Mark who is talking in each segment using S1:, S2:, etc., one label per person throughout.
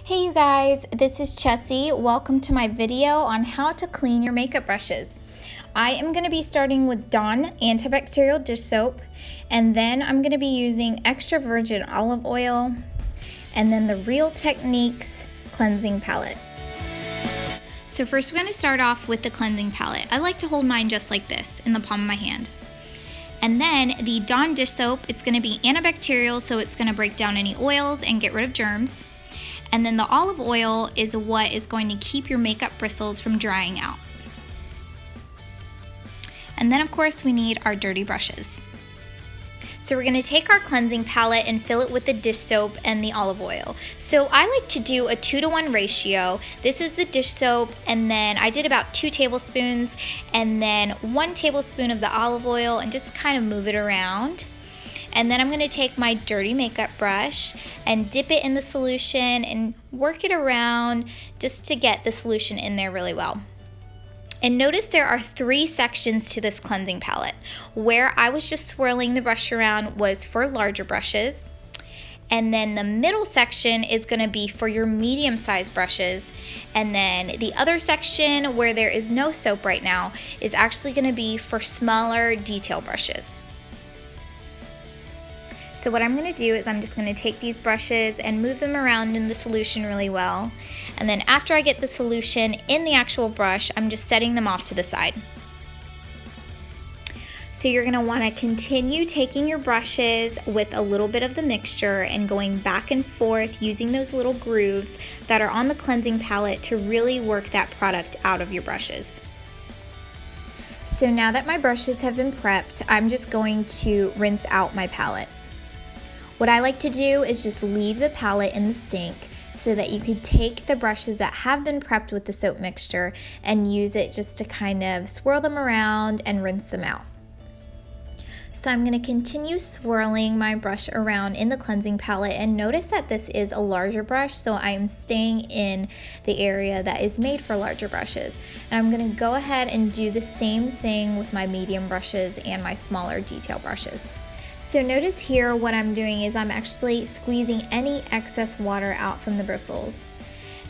S1: Hey you guys, this is Chessie. Welcome to my video on how to clean your makeup brushes. I am going to be starting with Dawn antibacterial dish soap, and then I'm going to be using extra virgin olive oil, and then the Real Techniques cleansing palette. So first we're going to start off with the cleansing palette. I like to hold mine just like this in the palm of my hand. And then the Dawn dish soap, it's going to be antibacterial, so it's going to break down any oils and get rid of germs. And then the olive oil is what is going to keep your makeup bristles from drying out. And then of course we need our dirty brushes. So we're going to take our cleansing palette and fill it with the dish soap and the olive oil. So I like to do a 2-to-1 ratio. This is the dish soap, and then I did about 2 tablespoons and then 1 tablespoon of the olive oil, and just kind of move it around. And then I'm going to take my dirty makeup brush and dip it in the solution and work it around just to get the solution in there really well. And notice there are 3 sections to this cleansing palette. Where I was just swirling the brush around was for larger brushes. And then the middle section is going to be for your medium-sized brushes. And then the other section where there is no soap right now is actually going to be for smaller detail brushes. So what I'm going to do is I'm just going to take these brushes and move them around in the solution really well. And then after I get the solution in the actual brush, I'm just setting them off to the side. So you're going to want to continue taking your brushes with a little bit of the mixture and going back and forth using those little grooves that are on the cleansing palette to really work that product out of your brushes. So now that my brushes have been prepped, I'm just going to rinse out my palette. What I like to do is just leave the palette in the sink so that you could take the brushes that have been prepped with the soap mixture and use it just to kind of swirl them around and rinse them out. So I'm going to continue swirling my brush around in the cleansing palette, and notice that this is a larger brush, so I am staying in the area that is made for larger brushes. And I'm going to go ahead and do the same thing with my medium brushes and my smaller detail brushes. So notice here what I'm doing is I'm actually squeezing any excess water out from the bristles.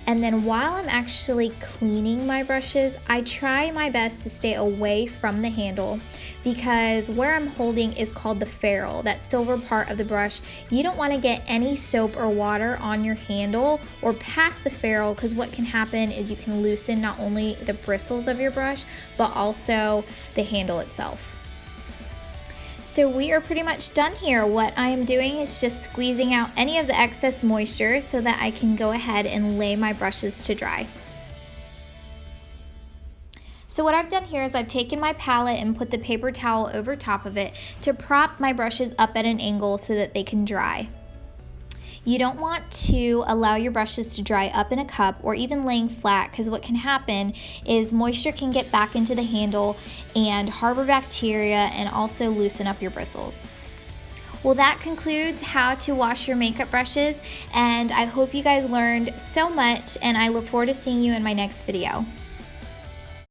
S1: And then while I'm actually cleaning my brushes, I try my best to stay away from the handle, because where I'm holding is called the ferrule, that silver part of the brush. You don't want to get any soap or water on your handle or past the ferrule, because what can happen is you can loosen not only the bristles of your brush, but also the handle itself. So we are pretty much done here. What I am doing is just squeezing out any of the excess moisture so that I can go ahead and lay my brushes to dry. So what I've done here is I've taken my palette and put the paper towel over top of it to prop my brushes up at an angle so that they can dry. You don't want to allow your brushes to dry up in a cup or even laying flat, because what can happen is moisture can get back into the handle and harbor bacteria and also loosen up your bristles. Well, that concludes how to wash your makeup brushes, and I hope you guys learned so much, and I look forward to seeing you in my next video.